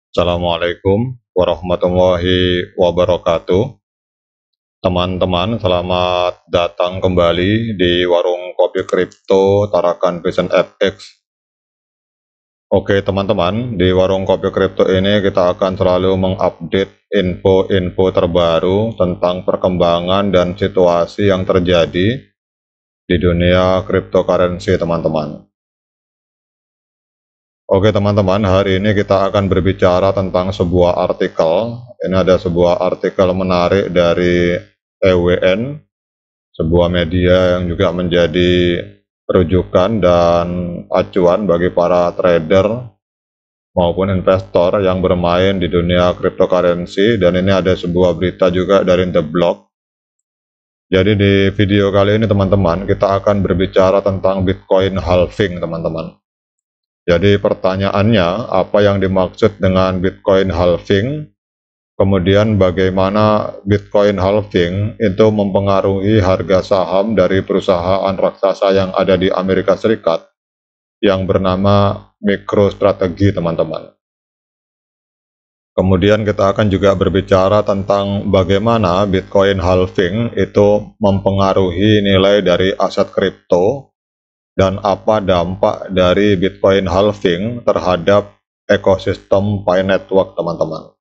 Assalamualaikum warahmatullahi wabarakatuh. Teman-teman, selamat datang kembali di warung kopi kripto Tarakan Vision FX. Oke teman-teman, di warung kopi kripto ini kita akan selalu mengupdate info-info terbaru tentang perkembangan dan situasi yang terjadi di dunia cryptocurrency teman-teman. Oke teman-teman, hari ini kita akan berbicara tentang sebuah artikel. Ini ada sebuah artikel menarik dari EWN, sebuah media yang juga menjadi rujukan dan acuan bagi para trader maupun investor yang bermain di dunia cryptocurrency. Dan ini ada sebuah berita juga dari The Block. Jadi di video kali ini teman-teman, kita akan berbicara tentang Bitcoin halving teman-teman. Jadi pertanyaannya, apa yang dimaksud dengan Bitcoin halving? Kemudian bagaimana Bitcoin halving itu mempengaruhi harga saham dari perusahaan raksasa yang ada di Amerika Serikat yang bernama MicroStrategy teman-teman. Kemudian kita akan juga berbicara tentang bagaimana Bitcoin halving itu mempengaruhi nilai dari aset kripto dan apa dampak dari Bitcoin halving terhadap ekosistem Pi Network teman-teman.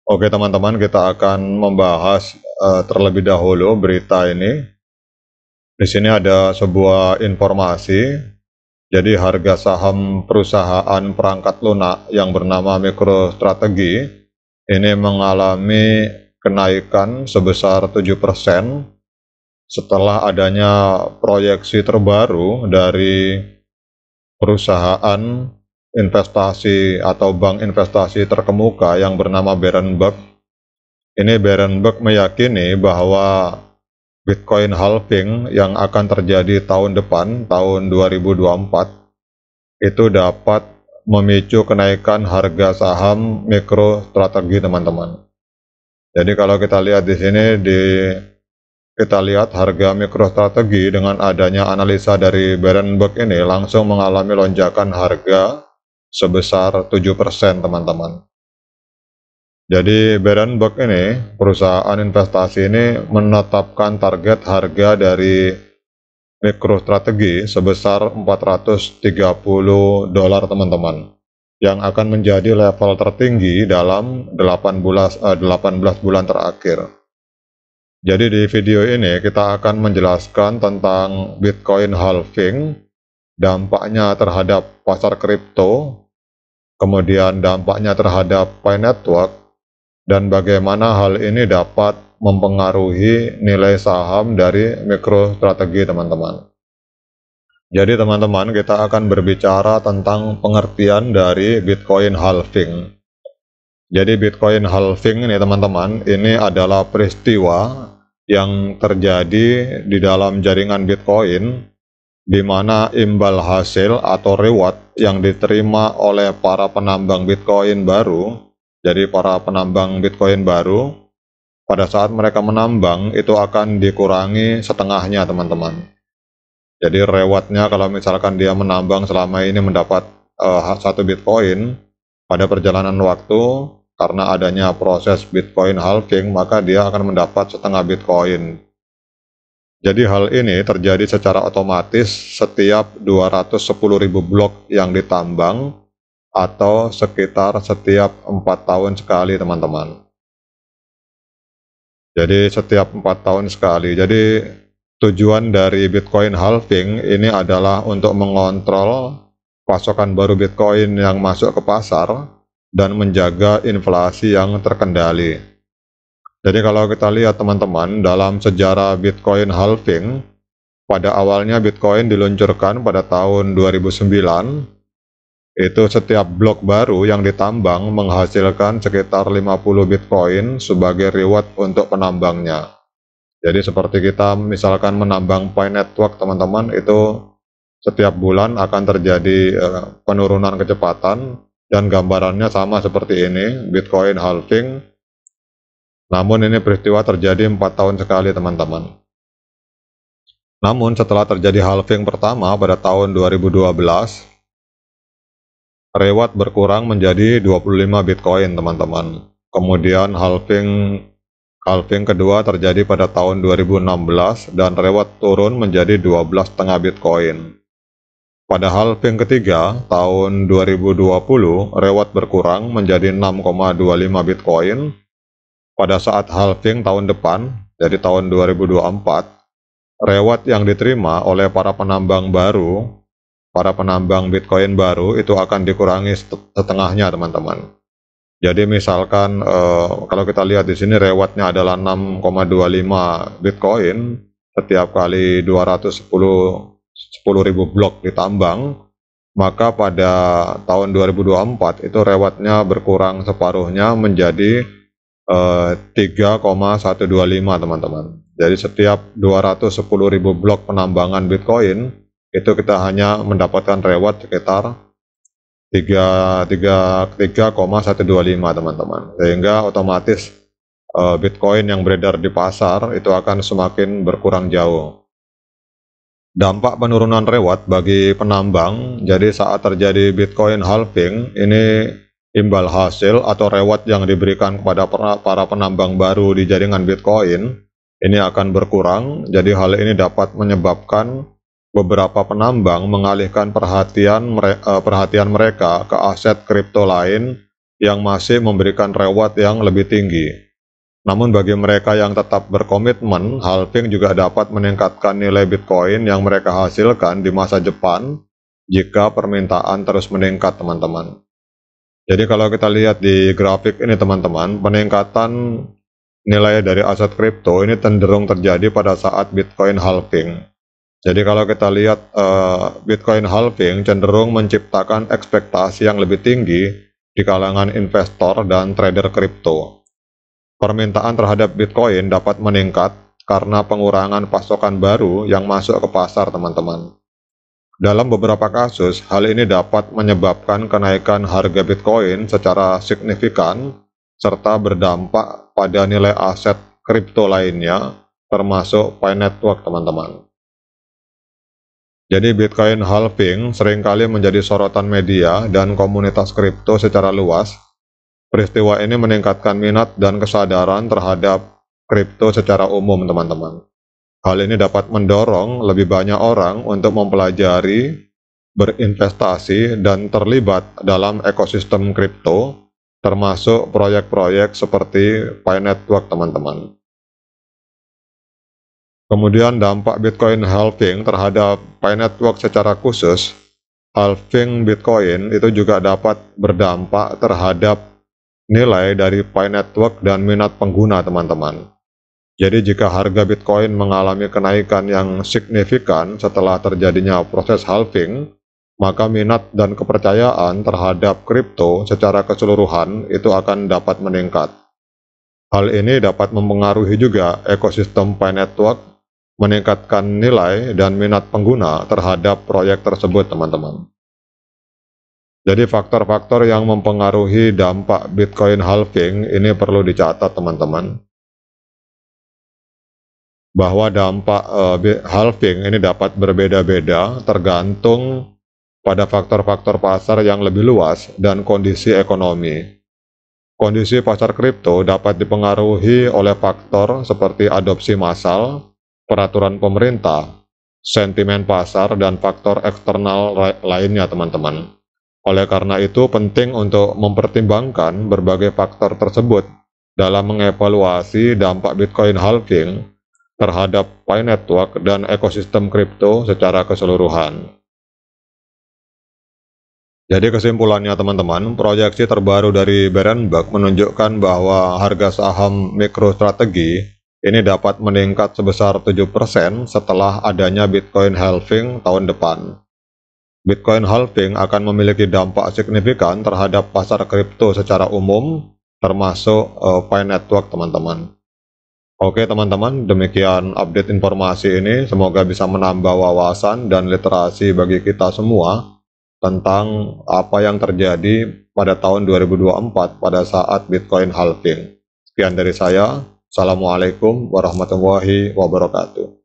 Oke teman-teman, kita akan membahas terlebih dahulu berita ini. Di sini ada sebuah informasi. Jadi harga saham perusahaan perangkat lunak yang bernama MicroStrategy ini mengalami kenaikan sebesar 7% setelah adanya proyeksi terbaru dari perusahaan investasi atau bank investasi terkemuka yang bernama Berenberg. Ini Berenberg meyakini bahwa Bitcoin halving yang akan terjadi tahun depan, tahun 2024, itu dapat memicu kenaikan harga saham MicroStrategy teman-teman. Jadi kalau kita lihat di sini, kita lihat harga MicroStrategy dengan adanya analisa dari Berenberg ini langsung mengalami lonjakan harga sebesar 7% teman-teman. Jadi Berenberg ini, perusahaan investasi ini menetapkan target harga dari MicroStrategy sebesar $430 teman-teman, yang akan menjadi level tertinggi dalam 18 bulan terakhir. Jadi di video ini kita akan menjelaskan tentang Bitcoin halving, dampaknya terhadap pasar kripto, kemudian dampaknya terhadap Pi Network, dan bagaimana hal ini dapat mempengaruhi nilai saham dari MicroStrategy teman-teman. Jadi teman-teman, kita akan berbicara tentang pengertian dari Bitcoin halving. Jadi Bitcoin halving ini teman-teman, ini adalah peristiwa yang terjadi di dalam jaringan Bitcoin, di mana imbal hasil atau reward yang diterima oleh para penambang Bitcoin baru. Jadi para penambang Bitcoin baru, pada saat mereka menambang itu akan dikurangi setengahnya teman-teman. Jadi rewardnya kalau misalkan dia menambang selama ini mendapat 1 Bitcoin, pada perjalanan waktu karena adanya proses Bitcoin halving, maka dia akan mendapat setengah Bitcoin. Jadi hal ini terjadi secara otomatis setiap 210.000 blok yang ditambang, atau sekitar setiap 4 tahun sekali teman-teman. Jadi setiap 4 tahun sekali. Jadi tujuan dari Bitcoin halving ini adalah untuk mengontrol pasokan baru Bitcoin yang masuk ke pasar dan menjaga inflasi yang terkendali. Jadi kalau kita lihat teman-teman, dalam sejarah Bitcoin halving, pada awalnya Bitcoin diluncurkan pada tahun 2009, itu setiap blok baru yang ditambang menghasilkan sekitar 50 Bitcoin sebagai reward untuk penambangnya. Jadi seperti kita misalkan menambang Pi Network teman-teman, itu setiap bulan akan terjadi penurunan kecepatan, dan gambarannya sama seperti ini, Bitcoin halving. Namun ini peristiwa terjadi 4 tahun sekali teman-teman. Namun setelah terjadi halving pertama pada tahun 2012, reward berkurang menjadi 25 Bitcoin, teman-teman. Kemudian halving kedua terjadi pada tahun 2016 dan reward turun menjadi 12,5 Bitcoin. Pada halving ketiga tahun 2020, reward berkurang menjadi 6,25 Bitcoin. Pada saat halving tahun depan, jadi tahun 2024, reward yang diterima oleh para penambang Bitcoin baru itu akan dikurangi setengahnya, teman-teman. Jadi misalkan kalau kita lihat di sini rewardnya adalah 6,25 Bitcoin setiap kali 10.000 blok ditambang, maka pada tahun 2024 itu rewardnya berkurang separuhnya menjadi 3,125, teman-teman. Jadi setiap 210.000 blok penambangan Bitcoin itu kita hanya mendapatkan reward sekitar 3,125, teman-teman. Sehingga otomatis Bitcoin yang beredar di pasar itu akan semakin berkurang jauh. Dampak penurunan reward bagi penambang, jadi saat terjadi Bitcoin halving, ini imbal hasil atau reward yang diberikan kepada para penambang baru di jaringan Bitcoin ini akan berkurang. Jadi hal ini dapat menyebabkan beberapa penambang mengalihkan perhatian mereka ke aset kripto lain yang masih memberikan reward yang lebih tinggi. Namun bagi mereka yang tetap berkomitmen, halving juga dapat meningkatkan nilai Bitcoin yang mereka hasilkan di masa depan jika permintaan terus meningkat, teman-teman. Jadi kalau kita lihat di grafik ini, teman-teman, peningkatan nilai dari aset kripto ini cenderung terjadi pada saat Bitcoin halving. Jadi kalau kita lihat Bitcoin halving cenderung menciptakan ekspektasi yang lebih tinggi di kalangan investor dan trader kripto. Permintaan terhadap Bitcoin dapat meningkat karena pengurangan pasokan baru yang masuk ke pasar, teman-teman. Dalam beberapa kasus, hal ini dapat menyebabkan kenaikan harga Bitcoin secara signifikan serta berdampak pada nilai aset kripto lainnya, termasuk Pi Network, teman-teman. Jadi Bitcoin halving seringkali menjadi sorotan media dan komunitas kripto secara luas. Peristiwa ini meningkatkan minat dan kesadaran terhadap kripto secara umum, teman-teman. Hal ini dapat mendorong lebih banyak orang untuk mempelajari, berinvestasi, dan terlibat dalam ekosistem kripto, termasuk proyek-proyek seperti Pi Network, teman-teman. Kemudian dampak Bitcoin halving terhadap Pi Network secara khusus, halving Bitcoin itu juga dapat berdampak terhadap nilai dari Pi Network dan minat pengguna, teman-teman. Jadi jika harga Bitcoin mengalami kenaikan yang signifikan setelah terjadinya proses halving, maka minat dan kepercayaan terhadap kripto secara keseluruhan itu akan dapat meningkat. Hal ini dapat mempengaruhi juga ekosistem Pi Network, meningkatkan nilai dan minat pengguna terhadap proyek tersebut, teman-teman. Jadi faktor-faktor yang mempengaruhi dampak Bitcoin halving ini perlu dicatat, teman-teman. Bahwa dampak halving ini dapat berbeda-beda tergantung pada faktor-faktor pasar yang lebih luas dan kondisi ekonomi. Kondisi pasar kripto dapat dipengaruhi oleh faktor seperti adopsi massal, peraturan pemerintah, sentimen pasar, dan faktor eksternal lainnya, teman-teman. Oleh karena itu, penting untuk mempertimbangkan berbagai faktor tersebut dalam mengevaluasi dampak Bitcoin halving terhadap Pi Network dan ekosistem kripto secara keseluruhan. Jadi kesimpulannya, teman-teman, proyeksi terbaru dari Berenberg menunjukkan bahwa harga saham MicroStrategy ini dapat meningkat sebesar 7% setelah adanya Bitcoin halving tahun depan. Bitcoin halving akan memiliki dampak signifikan terhadap pasar kripto secara umum, termasuk Pi Network, teman-teman. Oke, teman-teman, demikian update informasi ini. Semoga bisa menambah wawasan dan literasi bagi kita semua tentang apa yang terjadi pada tahun 2024 pada saat Bitcoin halving. Sekian dari saya. Assalamualaikum warahmatullahi wabarakatuh.